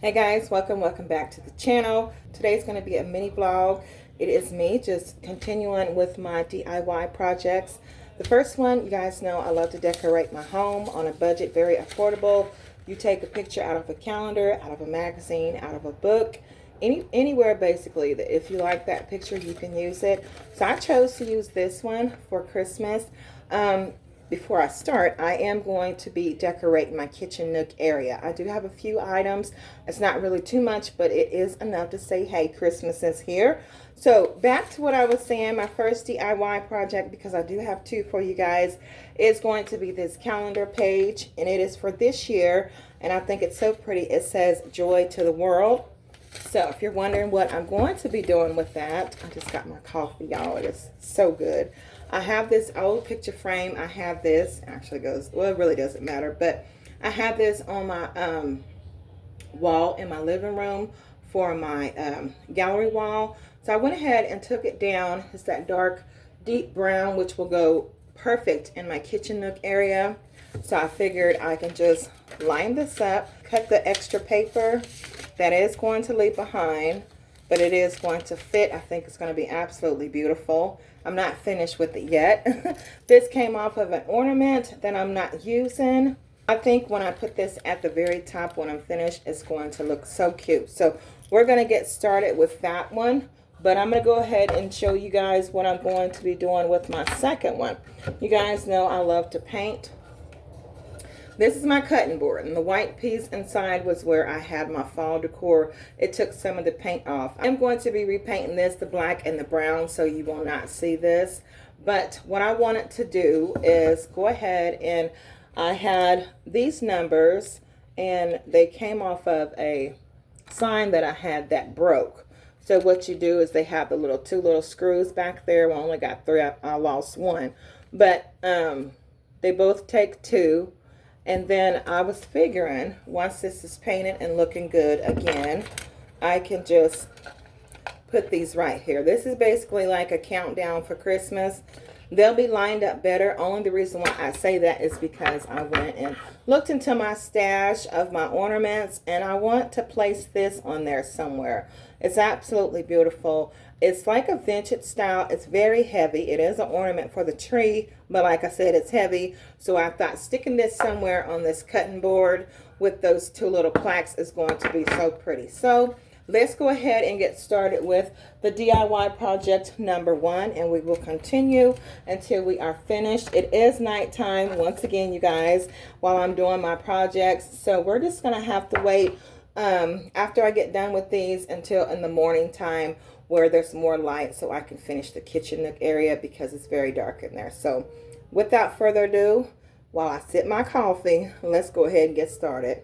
Hey guys, welcome back to the channel. Today's going to be a mini vlog. It is me just continuing with my DIY projects. The first one, you guys know I love to decorate my home on a budget, very affordable. You take a picture out of a calendar, out of a magazine, out of a book, anywhere basically that if you like that picture you can use it. So I chose to use this one for Christmas. Before I start, I am going to be decorating my kitchen nook area. I do have a few items. It's not really too much, but it is enough to say, hey, Christmas is here. So back to what I was saying, my first DIY project, because I do have two for you guys, is going to be this calendar page, and it is for this year, and I think it's so pretty. It says joy to the world. So if you're wondering what I'm going to be doing with that, I just got my coffee, y'all. It is so good. I have this old picture frame. I have this, actually goes, well, it really doesn't matter, but I have this on my wall in my living room for my gallery wall. So I went ahead and took it down. It's that dark, deep brown, which will go perfect in my kitchen nook area. So I figured I can just line this up, cut the extra paper that is going to leave behind, but it is going to fit. I think it's going to be absolutely beautiful. I'm not finished with it yet. This came off of an ornament that I'm not using. I think when I put this at the very top when I'm finished, it's going to look so cute. So we're going to get started with that one, but I'm going to go ahead and show you guys what I'm going to be doing with my second one. You guys know I love to paint. This is my cutting board, and the white piece inside was where I had my fall decor. It took some of the paint off. I'm going to be repainting this, the black and the brown, so you will not see this. But what I wanted to do is go ahead, and I had these numbers, and they came off of a sign that I had that broke. So what you do is they have the two little screws back there. Well, I only got three. I lost one. But they both take two. And then I was figuring, once this is painted and looking good again, I can just put these right here. This is basically like a countdown for Christmas. They'll be lined up better. Only the reason why I say that is because I went and looked into my stash of my ornaments, and I want to place this on there somewhere. It's absolutely beautiful. It's like a vintage style. It's very heavy. It is an ornament for the tree, but like I said, it's heavy. So I thought sticking this somewhere on this cutting board with those two little plaques is going to be so pretty. So let's go ahead and get started with the DIY project number one, and we will continue until we are finished. It is nighttime once again, you guys, while I'm doing my projects. So we're just going to have to wait after I get done with these until in the morning time where there's more light so I can finish the kitchen nook area because it's very dark in there. So without further ado, while I sip my coffee, let's go ahead and get started.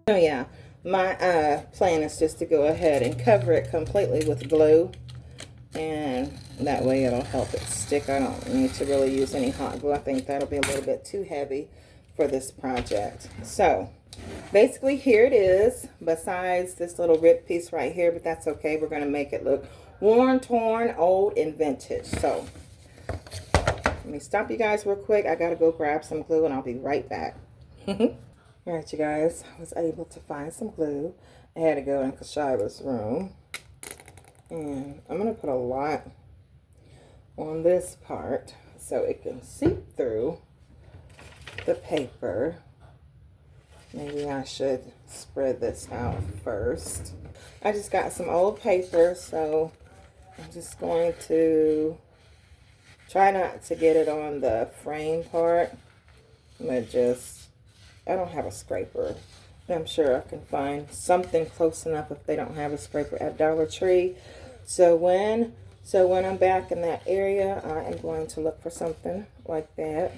So yeah, my plan is just to go ahead and cover it completely with glue, and that way it'll help it stick. I don't need to really use any hot glue. I think that'll be a little bit too heavy for this project. So basically here it is, besides this little ripped piece right here, but that's okay. We're going to make it look worn, torn, old, and vintage. So let me stop you guys real quick. I got to go grab some glue, and I'll be right back. All right, you guys, I was able to find some glue. I had to go in Cashapp's room. And I'm going to put a lot on this part so it can seep through the paper. Maybe I should spread this out first. I just got some old paper, so I'm just going to try not to get it on the frame part. I'm going to just, I don't have a scraper. I'm sure I can find something close enough if they don't have a scraper at Dollar Tree. So when I'm back in that area, I am going to look for something like that.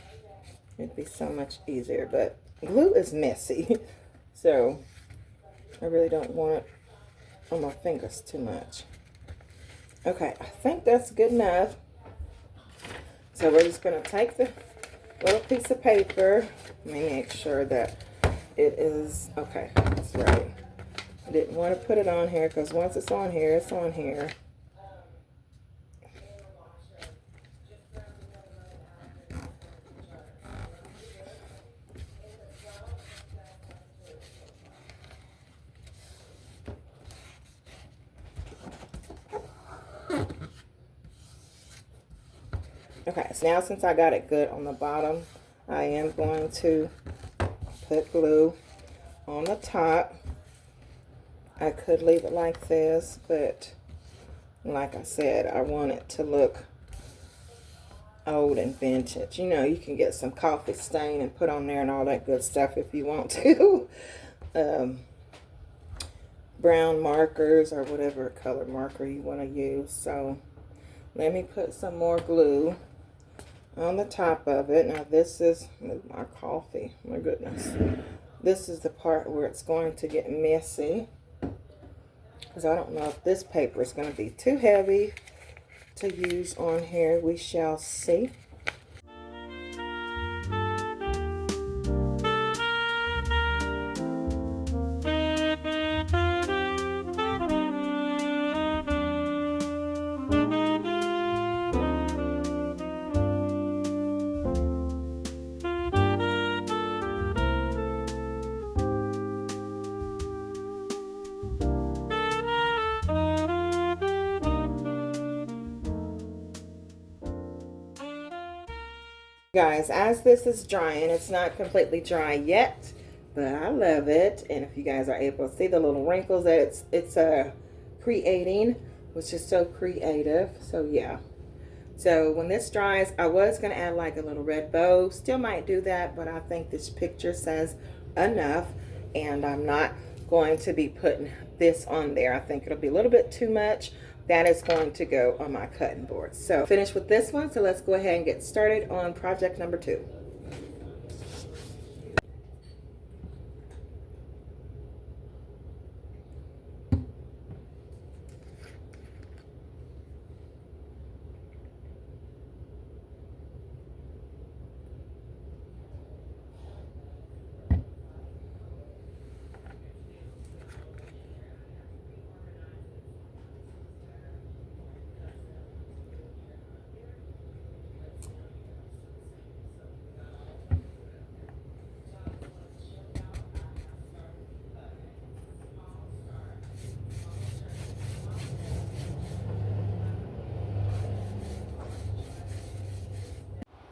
It'd be so much easier, but glue is messy. So I really don't want it on my fingers too much. Okay, I think that's good enough. So we're just going to take the little piece of paper. Let me make sure that it is, okay, that's right. I didn't want to put it on here because once it's on here, it's on here. Okay, so now since I got it good on the bottom, I am going to put glue on the top. I could leave it like this, but like I said, I want it to look old and vintage. You know, you can get some coffee stain and put on there and all that good stuff if you want to. Brown markers or whatever color marker you want to use. So let me put some more glue on the top of it. Now this is my coffee. My goodness. This is the part where it's going to get messy, because I don't know if this paper is going to be too heavy to use on here. We shall see. Guys, as this is drying, it's not completely dry yet, but I love it. And if you guys are able to see the little wrinkles that it's creating, which is so creative. So yeah, so when this dries, I was going to add like a little red bow. Still might do that, but I think this picture says enough, and I'm not going to be putting this on there. I think it'll be a little bit too much. That is going to go on my cutting board. So finished with this one, so let's go ahead and get started on project number 2.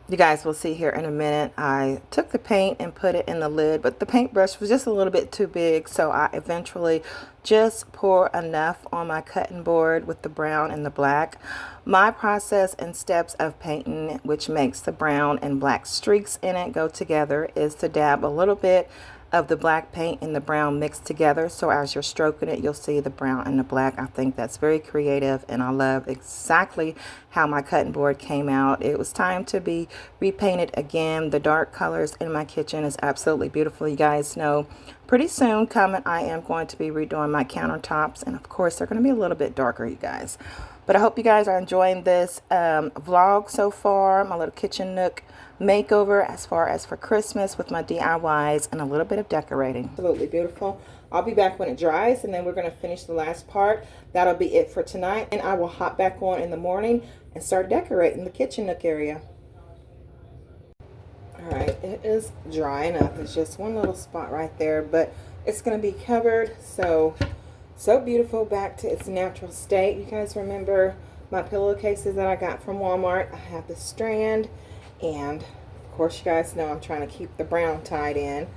You guys will see here in a minute, I took the paint and put it in the lid, but the paintbrush was just a little bit too big, so I eventually just pour enough on my cutting board with the brown and the black. My process and steps of painting, which makes the brown and black streaks in it go together, is to dab a little bit of the black paint and the brown mixed together, so as you're stroking it, you'll see the brown and the black. I think that's very creative, and I love exactly how my cutting board came out. It was time to be repainted again. The dark colors in my kitchen is absolutely beautiful. You guys know pretty soon coming, I am going to be redoing my countertops, and of course they're going to be a little bit darker, you guys. But I hope you guys are enjoying this vlog so far, my little kitchen nook makeover as far as for Christmas with my DIYs and a little bit of decorating. Absolutely beautiful. I'll be back when it dries, and then we're going to finish the last part. That'll be it for tonight, and I will hop back on in the morning and start decorating the kitchen nook area. Alright, it is dry enough. It's just one little spot right there, but it's going to be covered. So beautiful, back to its natural state. You guys remember my pillowcases that I got from Walmart? I have the strand, and of course you guys know I'm trying to keep the brown tied in.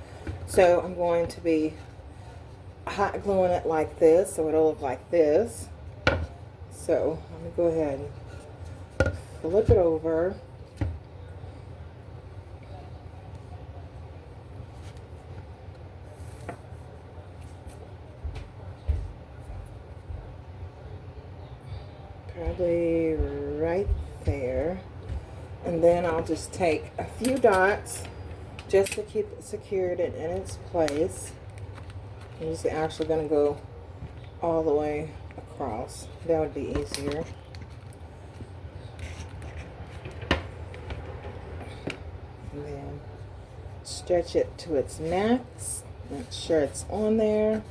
So I'm going to be hot gluing it like this, so it'll look like this. So let me go ahead and flip it over. Probably right there. And then I'll just take a few dots just to keep it secured and in its place. I'm just actually going to go all the way across. That would be easier. And then stretch it to its max. Make sure it's on there.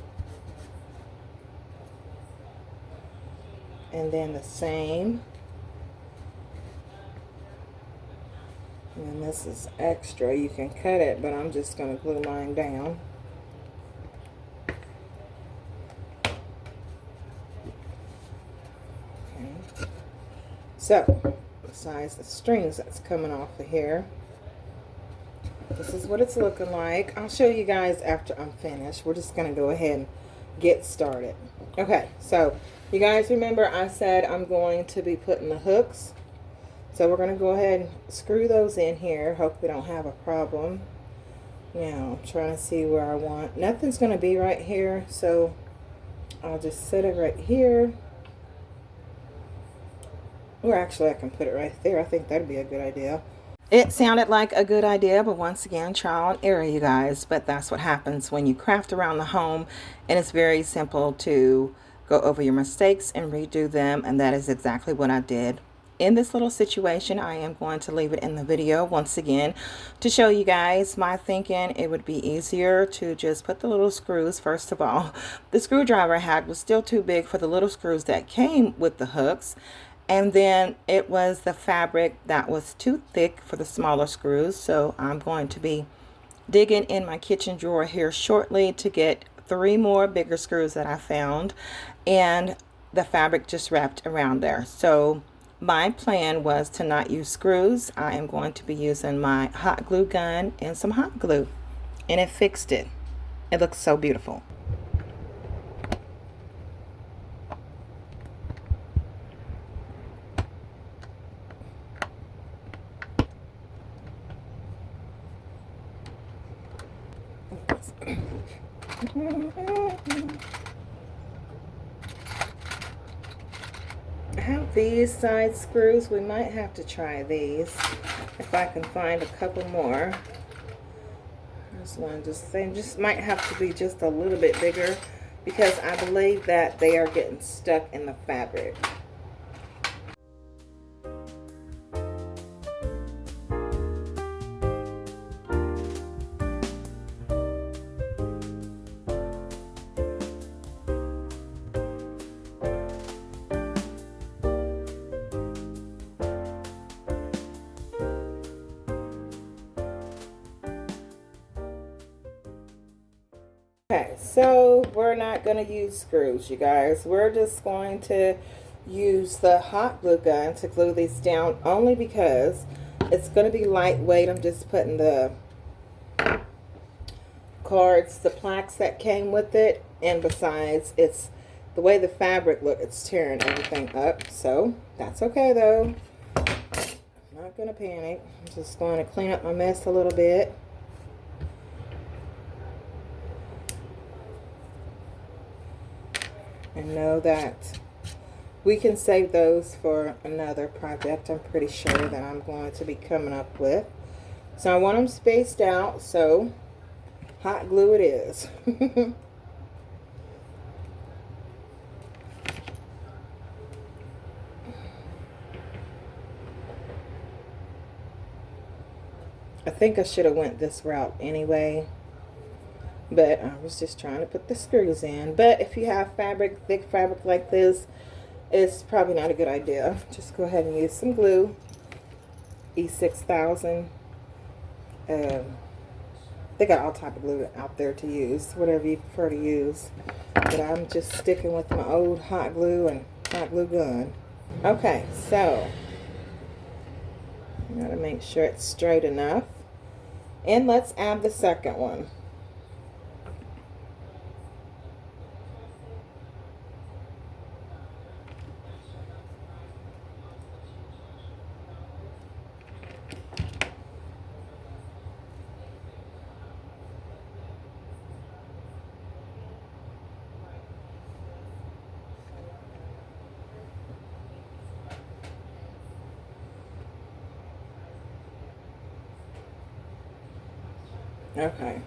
And then the same. And this is extra. You can cut it, but I'm just going to glue mine down. Okay. So, besides the strings that's coming off of here, this is what it's looking like. I'll show you guys after I'm finished. We're just going to go ahead and get started. Okay, so you guys remember I said I'm going to be putting the hooks. So we're going to go ahead and screw those in here. Hope we don't have a problem. Now, I'm trying to see where I want. Nothing's going to be right here, so I'll just set it right here. Or actually, I can put it right there. I think that'd be a good idea. It sounded like a good idea, but once again, trial and error, you guys. But that's what happens when you craft around the home, and it's very simple to go over your mistakes and redo them, and that is exactly what I did. In this little situation, I am going to leave it in the video once again to show you guys my thinking. It would be easier to just put the little screws. First of all, the screwdriver I had was still too big for the little screws that came with the hooks. And then it was the fabric that was too thick for the smaller screws. So I'm going to be digging in my kitchen drawer here shortly to get 3 more bigger screws that I found. And the fabric just wrapped around there. So my plan was to not use screws. I am going to be using my hot glue gun and some hot glue. And it fixed it. It looks so beautiful. I have these side screws. We might have to try these if I can find a couple more. This one they just might have to be just a little bit bigger because I believe that they are getting stuck in the fabric. Okay, so we're not going to use screws, you guys. We're just going to use the hot glue gun to glue these down only because it's going to be lightweight. I'm just putting the cards, the plaques that came with it, and besides, it's the way the fabric look, it's tearing everything up. So that's okay though. I'm not going to panic. I'm just going to clean up my mess a little bit. And know that we can save those for another project I'm pretty sure that I'm going to be coming up with. So I want them spaced out, so hot glue it is. I think I should have went this route anyway. But I was just trying to put the screws in. But if you have fabric, thick fabric like this, it's probably not a good idea. Just go ahead and use some glue. E6000. They got all type of glue out there to use. Whatever you prefer to use. But I'm just sticking with my old hot glue and hot glue gun. Okay, so you gotta make sure it's straight enough. And let's add the second one. Okay.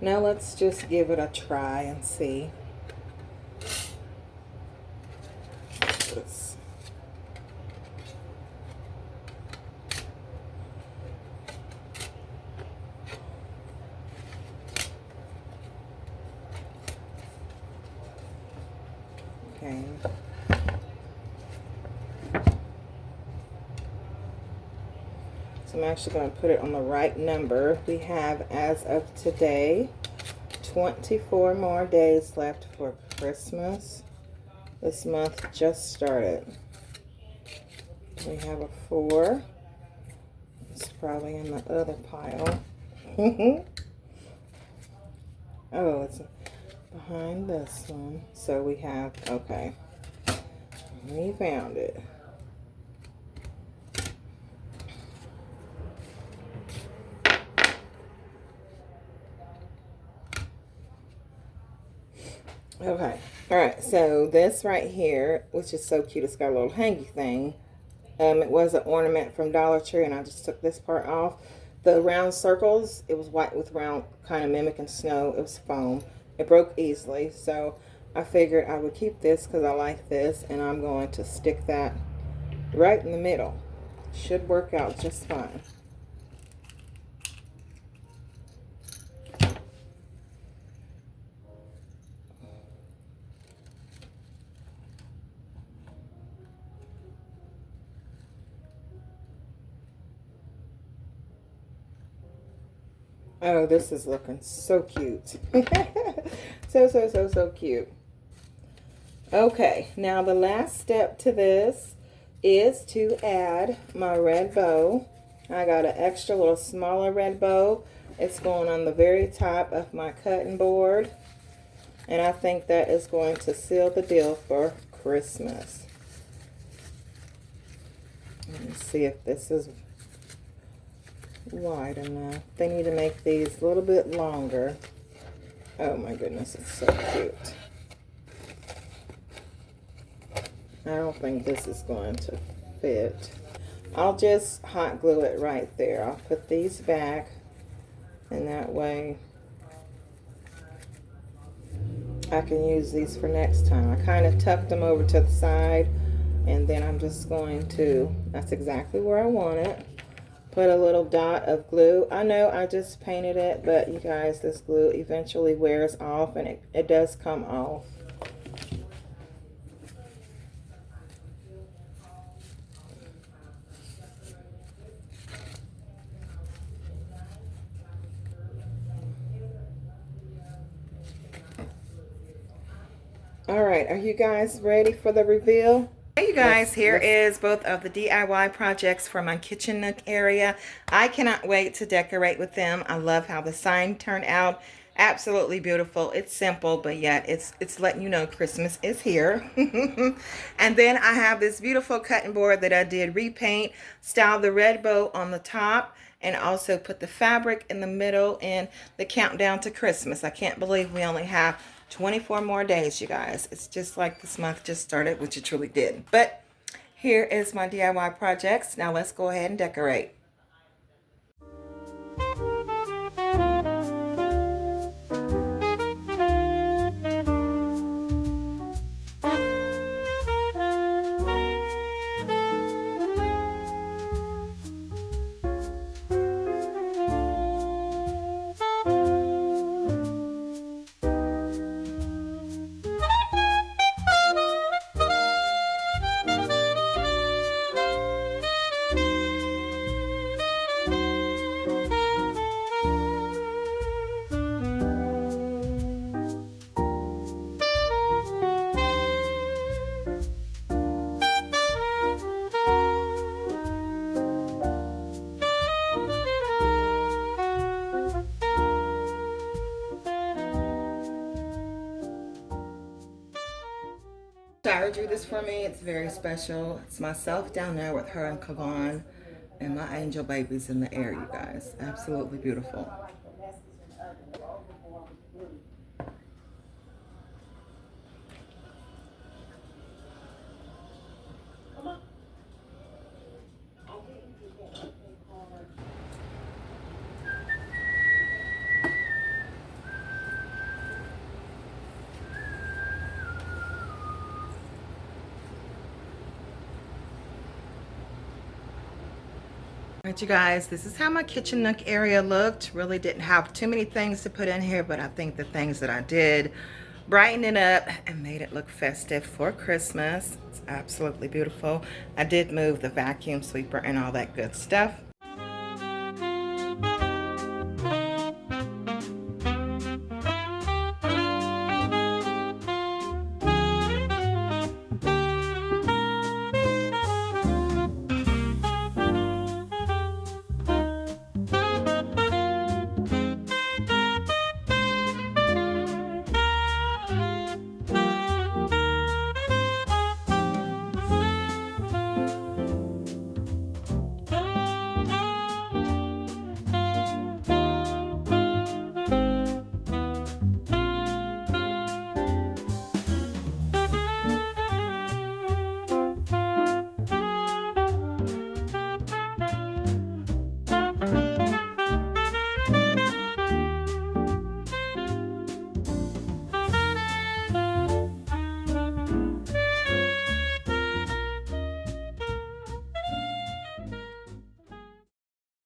Now let's just give it a try and see. This. Okay. So I'm actually going to put it on the right number. We have, as of today, 24 more days left for Christmas. This month just started. We have a 4. It's probably in the other pile. Oh, it's behind this one. So we have, okay. We found it. Okay. All right. So this right here, which is so cute, it's got a little hangy thing. It was an ornament from Dollar Tree, and I just took this part off. The round circles, it was white with round, kind of mimicking snow. It was foam. It broke easily, so I figured I would keep this because I like this, and I'm going to stick that right in the middle. Should work out just fine. Oh, this is looking so cute. So cute. Okay, now the last step to this is to add my red bow. I got an extra little smaller red bow. It's going on the very top of my cutting board. And I think that is going to seal the deal for Christmas. Let me see if this is wide enough. They need to make these a little bit longer. Oh my goodness, it's so cute. I don't think this is going to fit. I'll just hot glue it right there. I'll put these back, and that way I can use these for next time. I kind of tucked them over to the side, and then I'm just going to, that's exactly where I want it, put a little dot of glue. I know I just painted it, but you guys, this glue eventually wears off, and it does come off. All right, are you guys ready for the reveal? Hey you guys, here is both of the DIY projects for my kitchen nook area. I cannot wait to decorate with them. I love how the sign turned out. Absolutely beautiful. It's simple, but yet it's letting you know Christmas is here. And then I have this beautiful cutting board that I did repaint, style the red bow on the top, and also put the fabric in the middle and the countdown to Christmas. I can't believe we only have 24 more days, you guys. It's just like this month just started, which it truly did. But here is my DIY projects. Now let's go ahead and decorate. Sarah drew this for me. It's very special. It's myself down there with her and Kavan, and my angel baby's in the air, you guys. Absolutely beautiful. Alright, you guys, this is how my kitchen nook area looked. Really didn't have too many things to put in here, but I think the things that I did brightened it up and made it look festive for Christmas. It's absolutely beautiful. I did move the vacuum sweeper and all that good stuff.